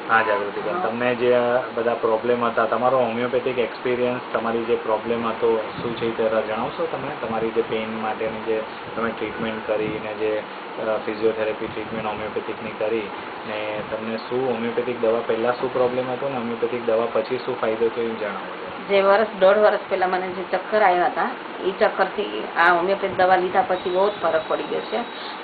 हाँ जागृति बेन, तमने जे बधा प्रॉब्लम हता तमारो होमियोपेथिक एक्सपीरियंस तमारी जे प्रॉब्लम हतो शुं छे ते जणावशो तमे तमारी जे पेन माटेनी जे तमे ट्रीटमेंट करी ने जे फिजियोथेरेपी ट्रीटमेंट होमियोपेथिकनी करी ने तमने शुं होमियोपेथिक दवा पहेला शुं प्रॉब्लम हतो ने होमियोपेथिक दवा पछी शुं फायदो थयो ए जणावो। जे वर्ष 1.5 वर्ष पहला मैंने जो चक्कर आया था ये चक्कर थी आ होमियोपेथ दवा लीधा पछी बहुत फरक पड़ी गयो छे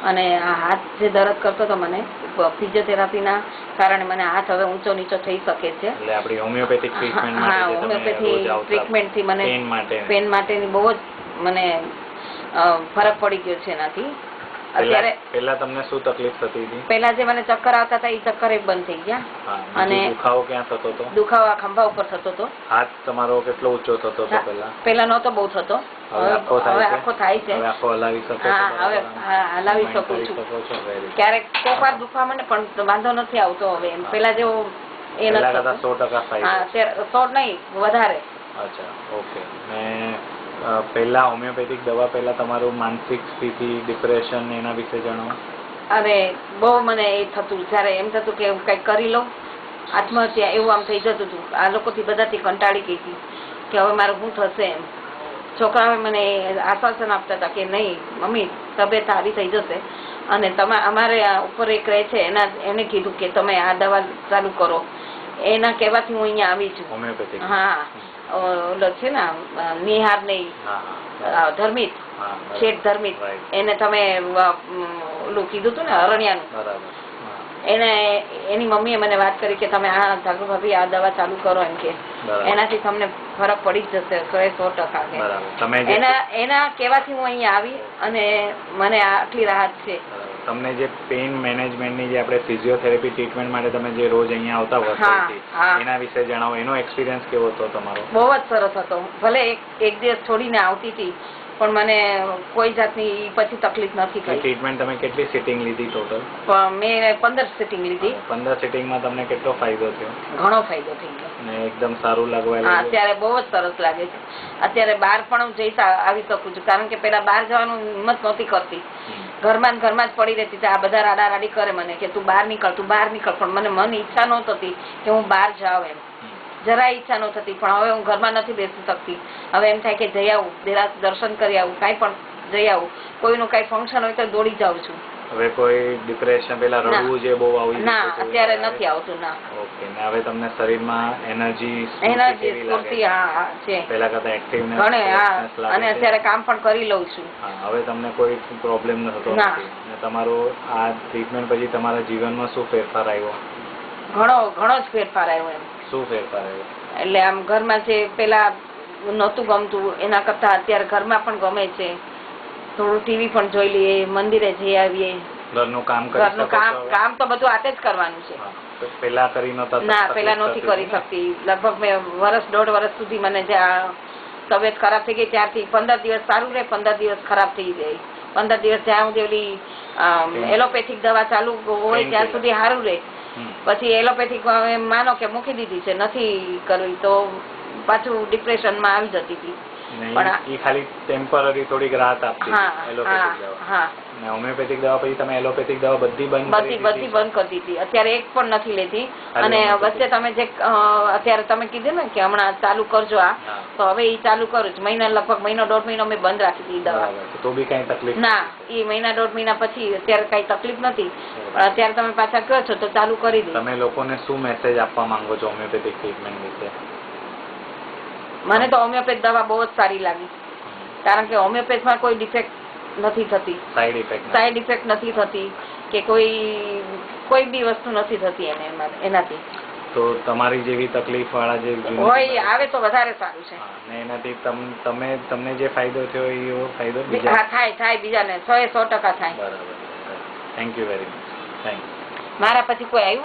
अने आ हाथ जे दर्द करतो तो मैंने फिजियोथेरापी ना कारण मैंने हाथ हवे ऊंचो नीचो थई सके छे એટલે આપડી હોમિયોપેથિક ટ્રીટમેન્ટ માટે હા હોમિયોપેથી ટ્રીટમેન્ટ થી મને પેન માટેની બહુ જ મને ફરક પડી ગયો છે એનાથી। અત્યારે પહેલા તમને શું તકલીફ થતી હતી? પહેલા જે મને ચક્કર આવતા હતા એ ચક્કર એક બંધ થઈ ગયા અને દુખાવો ક્યાં થતો હતો? દુખાવો આ ખંભા ઉપર થતો હતો। હાથ તમારો કેટલો ઊંચો થતો હતો પહેલા? પહેલા નહોતો બહુ થતો, હવે આખો થાય છે। હવે આખો હલાવી શકો છો? હા હવે હલાવી શકું છું। ક્યારેક કોક વાર દુખવા મને પણ વાંધો નથી આવતો હવે એમ પહેલા જેવો એ નથી થતો। 100% ફાયદો? હા 100 નહીં વધારે। અચ્છા ઓકે। ને પહેલા હોમિયોપેથિક દવા પહેલા તમારું માનસિક સ્થિતિ ડિપ્રેશન એના વિશે જણાવો। અરે બહુ મને એ થતું જ્યારે એમ થતું કે હું કંઈક કરી લઉં આત્મહત્યા એવું આમ થઈ જતું હતું। આ લોકોથી બધાથી કંટાળી ગઈ હતી કે હવે મારું શું થશે એમ। છોકરાઓએ મને આશ્વાસન આપતા હતા કે નહીં મમ્મી તબિયત સારી થઈ જશે અને તમે અમારે ઉપર એક રહે છે એને કીધું કે તમે આ દવા ચાલુ કરો। એના કહેવાથી હું અહીંયા આવી છું હોમિયોપેથિક। હા ઓલો છે ને નિહાર ને ધર્મિત શેઠ ધર્મિત એને તમે ઓલું કીધું હતું ને અરણ્યાનું એને એની મમ્મીએ મને વાત કરી કે તમે આ જાગૃતિ ભાભી આ દવા ચાલુ કરો એમ કે એનાથી તમને ફરક પડી જ જશે 100%। એના કહેવાથી હું અહીંયા આવી અને મને આટલી રાહત છે। તમને જે પેઇન મેનેજમેન્ટની જે આપણે ફિઝિયોથેરાપી ટ્રીટમેન્ટ માટે તમે જે રોજ અહીંયા આવતા વર્ષોથી એના વિશે જણાવો। એનો એક્સપિરિયન્સ કેવો હતો તમારો? બહુ જ સરસ હતો। ભલે એક દિવસ છોડીને આવતી હતી પણ મને કોઈ જાતની પછી તકલીફ નથી થઈ। ટ્રીટમેન્ટ તમે કેટલી સિટિંગ લીધી ટોટલ? મેં 15 સિટિંગ લીધી। 15 સિટિંગમાં તમને કેટલો ફાયદો થયો? ઘણો ફાયદો થઈ ગયો ને એકદમ સારું લાગવા લાગ્યું? અત્યારે બહુ જ સરસ લાગે છે। અત્યારે બહાર પણ જઈ આવી શકું છું કારણ કે પેલા બહાર જવાનું હિંમત નહોતી કરતી, ઘરમાં જ પડી રહેતી હતી। આ બધા રાડારાડી કરે મને કે તું બહાર નીકળ પણ મને મન ઈચ્છા નહોતી કે હું બહાર જાઉં એમ, જરા ઈચ્છા ન થતી। પણ હવે હું ઘરમાં નથી બેસી શકતી। હવે એમ થાય કે જઈ આવું, દર્શન કરી આવું, કાંઈ પણ જઈ આવું, કોઈનું કાંઈ ફંક્શન હોય તો દોડી જાઉં છું। હવે કોઈ ડિપ્રેશન પેલા રડવું જે બહુ આવી ના અત્યારે નથી આવતું ના। ઓકે ને હવે તમને શરીરમાં એનર્જી સ્ફૂર્તિ હા છે પહેલા કરતા એક્ટિવનેસ ઘણે હા અને અત્યારે કામ પણ કરી લઉં છું। હા હવે તમને કોઈ પ્રોબ્લેમ ન થતો નથી ને તમારો આ ટ્રીટમેન્ટ પછી તમારા જીવનમાં શું ફેરફાર આવ્યો? ઘણો જ ફેરફાર આવ્યો। એમ શું ફેરફાર આવ્યો? એટલે આમ ઘરમાં જે પેલા નહોતું ગમતું એના કરતા અત્યારે ઘરમાં પણ ગમે છે। થોડું ટીવી પણ જોઈ લઈએ, મંદિરે જઈ આવીએ, ઘરનું કામ તો બધું આતે જ કરવાનું છે। પેલા કરી નહોતા? ના પેલા નહોતી કરી શકતી। લગભગ મેં 1.5 વર્ષ સુધી મને જે તબિયત ખરાબ થઈ ગઈ ત્યારથી 15 દિવસ સારું રહે, 15 દિવસ ખરાબ થઈ જાય। 15 દિવસ જ્યાં સુધી ઓલી એલોપેથિક દવા ચાલુ હોય ત્યાં સુધી સારું રહે, પછી એલોપેથિક માનો કે મૂકી દીધી છે, નથી કરવી તો પાછું ડિપ્રેશનમાં આવી જતી હતી। પણ એ ખાલી ટેમ્પરરી થોડીક રાહત આપતી એલોપેથિક દવા ને હોમિયોપેથિક દવા પછી તમે એલોપેથિક દવા બધી બંધ કરી દીધી। અત્યારે એક પણ નથી લેતી। અને વચ્ચે તમે જે અત્યારે તમે કીધું ને કે હમણાં ચાલુ કરજો આ, તો હવે એ ચાલુ કરું જ। લગભગ મહિનો 1.5 મહિનો મેં બંધ રાખી દીધી દવા, તો બી કઈ તકલીફ ના? એ મહિના 1.5 મહિના પછી અત્યારે કઈ તકલીફ નથી, પણ અત્યારે તમે પાછા કહો છો તો ચાલુ કરી દો। તમે લોકોને શું મેસેજ આપવા માંગો છો હોમિયોપેથિક ટ્રીટમેન્ટ વિશે? મને તો હોમિયોપેથ દવા બહુ જ સારી લાગી કારણ કે હોમિયોપેથમાં કોઈ ડિફેક્ટ નથી થતી, સાઈડ ઇફેક્ટ નથી થતી કે કોઈ બી વસ્તુ નથી થતી એનાથી। તો તમારી જેવી તકલીફ વાળા જે હોય આવે તો વધારે સારું છે ને એનાથી તમને જે ફાયદો થયો એવો ફાયદો થાય બીજાને 100% થાય। બરાબર, thank you very much. Thank you. મારા પછી કોઈ આવ્યું